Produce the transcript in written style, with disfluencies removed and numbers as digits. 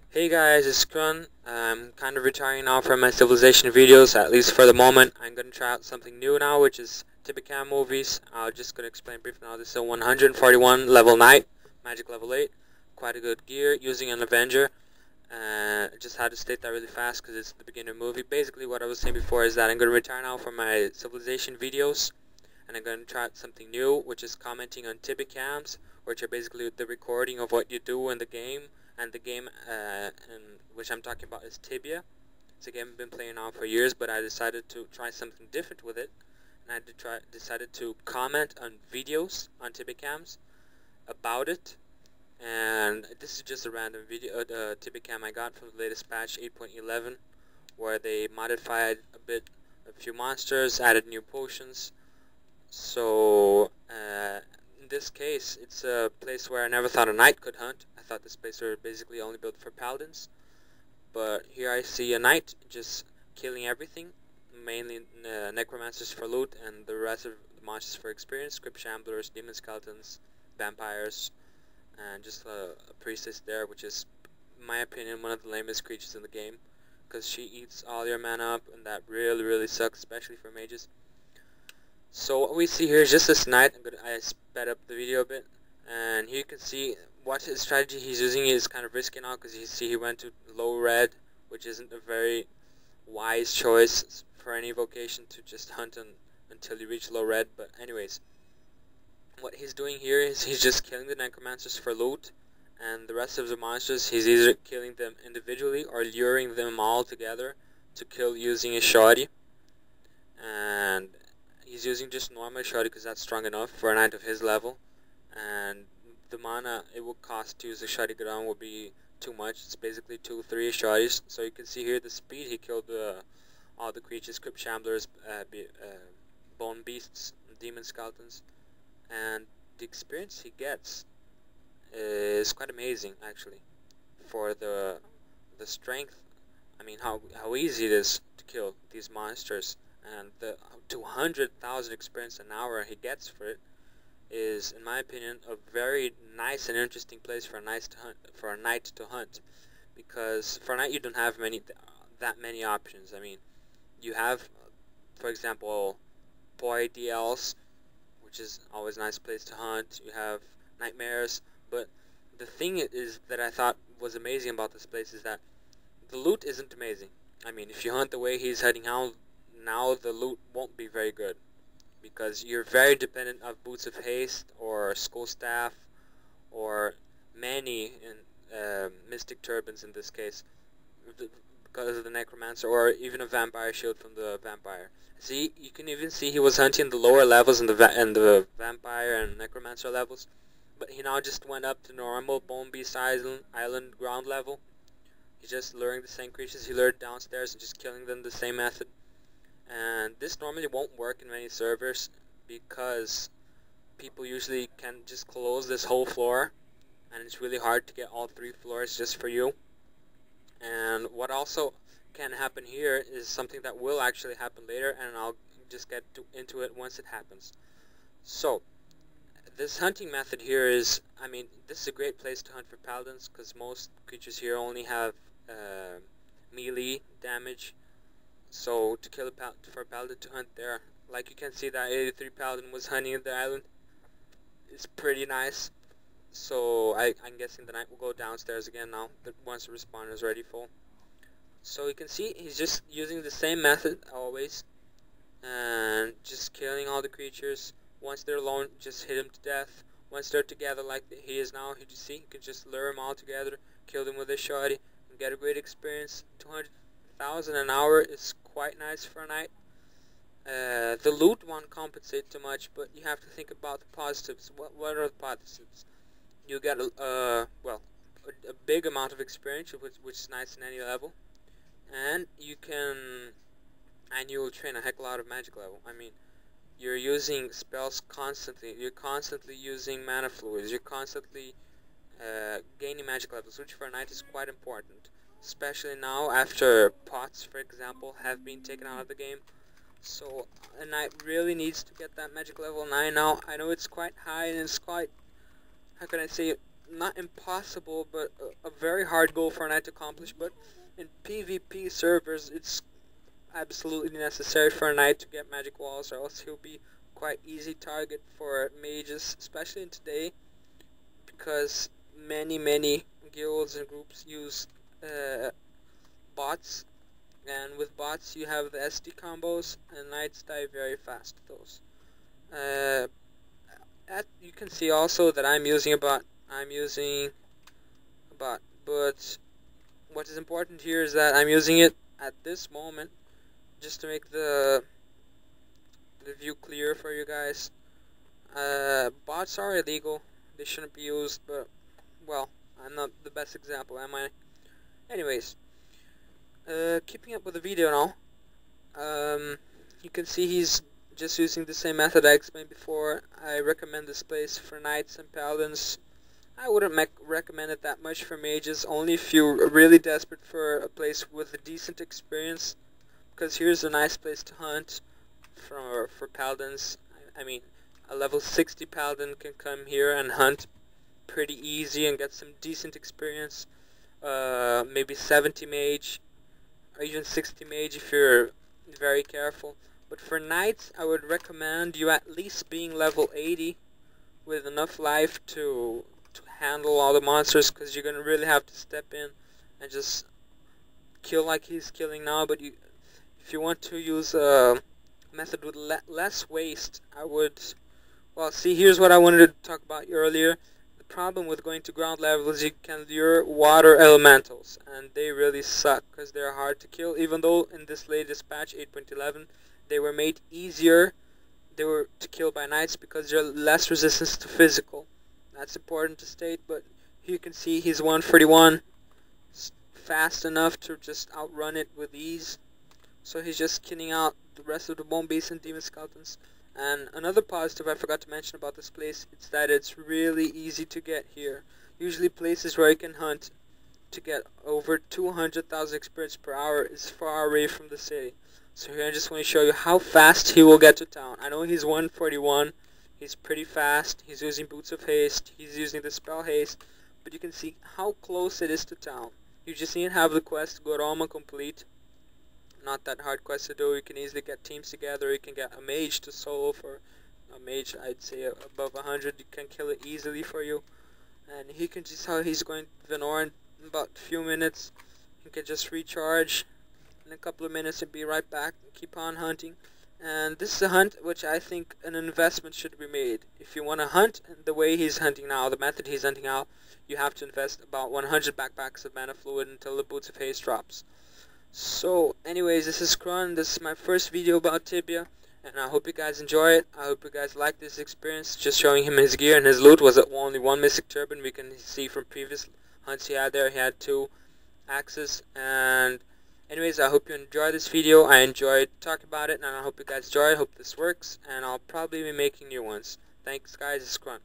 Hey guys, it's Krun. I'm kind of retiring now from my civilization videos, at least for the moment. I'm going to try out something new now, which is TibiaCam movies. I'm just going to explain briefly now. This is a 141 level knight, magic level 8. Quite a good gear, using an Avenger. Just had to state that really fast because it's the beginner movie. Basically what I was saying before is that I'm going to retire now from my civilization videos. And I'm going to try out something new, which is commenting on TibiaCams, which are basically the recording of what you do in the game. And the game which I'm talking about is Tibia. It's a game I've been playing now for years, but I decided to try something different with it. And I decided to comment on videos on TibiaCams about it. And this is just a random video, TibiaCam I got from the latest patch 8.11, where they modified a few monsters, added new potions. So, in this case, it's a place where I never thought a knight could hunt. I thought this place was basically only built for paladins. But here I see a knight just killing everything, mainly necromancers for loot, and the rest of the monsters for experience, crypt shamblers, demon skeletons, vampires, and just a priestess there, which is, in my opinion, one of the lamest creatures in the game, because she eats all your mana up, and that really sucks, especially for mages. So what we see here is just this knight. I sped up the video a bit, and here you can see what his strategy he's using is kind of risky now, because you see he went to low red, which isn't a very wise choice for any vocation to just hunt until you reach low red. But anyways, what he's doing here is he's just killing the necromancers for loot, and the rest of the monsters he's either killing them individually or luring them all together to kill using a shoddy. And he's using just normal shoddy because that's strong enough for a knight of his level, and the mana it will cost to use a shoddy ground will be too much. It's basically 2-3 shoddies. So you can see here the speed he killed all the creatures, crypt shamblers, bone beasts, demon skeletons, and the experience he gets is quite amazing actually. For the strength, I mean how easy it is to kill these monsters, and the 200,000 experience an hour he gets for it is, in my opinion, a very nice and interesting place for a knight to hunt, because for a knight you don't have that many options. I mean, you have, for example, boy DLs, which is always a nice place to hunt. You have nightmares, but the thing is that I thought was amazing about this place is that the loot isn't amazing. I mean, if you hunt the way he's heading out, now the loot won't be very good, because you're very dependent of Boots of Haste or Skull Staff or many Mystic Turbans in this case, because of the Necromancer, or even a Vampire Shield from the Vampire. See, you can even see he was hunting the lower levels in the Vampire and Necromancer levels, but he now just went up to normal Bone Beast Island ground level. He's just luring the same creatures he lured downstairs and just killing them the same method. And this normally won't work in many servers, because people usually can just close this whole floor, and it's really hard to get all 3 floors just for you. And what also can happen here is something that will actually happen later, and I'll just get into it once it happens. So, this hunting method here is, I mean, this is a great place to hunt for paladins, because most creatures here only have melee damage. So to kill for a paladin to hunt there, like you can see that 83 paladin was hunting the island. It's pretty nice. So I'm guessing the knight will go downstairs again now, once the respawner is ready full. So you can see he's just using the same method always, and just killing all the creatures. Once they're alone, just hit them to death. Once they're together like he is now, you see, you can just lure them all together, kill them with a shoddy, and get a great experience. 200,000 an hour is quite nice for a knight. The loot won't compensate too much, but you have to think about the positives. What are the positives? You get a big amount of experience, which is nice in any level, and you will train a heck of a lot of magic level. I mean, you're using spells constantly. You're constantly using mana fluids. You're constantly gaining magic levels, which for a knight is quite important, especially now after pots, for example, have been taken out of the game. So a knight really needs to get that magic level 9 now. I know it's quite high, and it's quite, how can I say it, not impossible, but a very very hard goal for a knight to accomplish, but in PvP servers it's absolutely necessary for a knight to get magic walls, or else he'll be quite easy target for mages, especially in today, because many guilds and groups use bots, and with bots you have the SD combos, and knights die very fast with those. You can see also that I'm using a bot. But what is important here is that I'm using it at this moment just to make the view clear for you guys. Bots are illegal. They shouldn't be used, but, well, I'm not the best example, am I? Anyways, keeping up with the video now, you can see he's just using the same method I explained before. I recommend this place for knights and paladins. I wouldn't recommend it that much for mages, only if you're really desperate for a place with a decent experience, because here's a nice place to hunt for paladins. I mean, a level 60 paladin can come here and hunt pretty easy and get some decent experience. Maybe 70 mage, or even 60 mage if you're very careful. But for knights, I would recommend you at least being level 80 with enough life to handle all the monsters, because you're gonna really have to step in and just kill like he's killing now. But if you want to use a method with less waste, I would, well, see, here's what I wanted to talk about earlier. The problem with going to ground level is you can lure water elementals, and they really suck because they're hard to kill, even though in this latest patch 8.11 they were made easier. They were to kill by knights because they're less resistance to physical. That's important to state. But here you can see he's 141, fast enough to just outrun it with ease. So he's just killing out the rest of the bone beasts and demon skeletons. And another positive I forgot to mention about this place is that it's really easy to get here. Usually places where you can hunt to get over 200,000 experience per hour is far away from the city. So here I just want to show you how fast he will get to town. I know he's 141, he's pretty fast, he's using Boots of Haste, he's using the spell Haste, but you can see how close it is to town. You just need to have the quest go Roma complete. Not that hard quest to do. You can easily get teams together, you can get a mage to solo for a mage, I'd say above 100, you can kill it easily for you. And he can just, how he's going to Venor in about a few minutes, he can just recharge in a couple of minutes and be right back and keep on hunting. And this is a hunt which I think an investment should be made. If you want to hunt the way he's hunting now, the method he's hunting now, you have to invest about 100 backpacks of mana fluid until the Boots of Haste drops. So anyways, this is Krun. This is my first video about Tibia, and I hope you guys enjoy it. I hope you guys like this experience, just showing him his gear, and his loot was only one Mystic Turban. We can see from previous hunts he had there, he had 2 axes. And anyways, I hope you enjoyed this video. I enjoyed talking about it, and I hope you guys enjoy it. I hope this works, and I'll probably be making new ones. Thanks guys, it's Krun.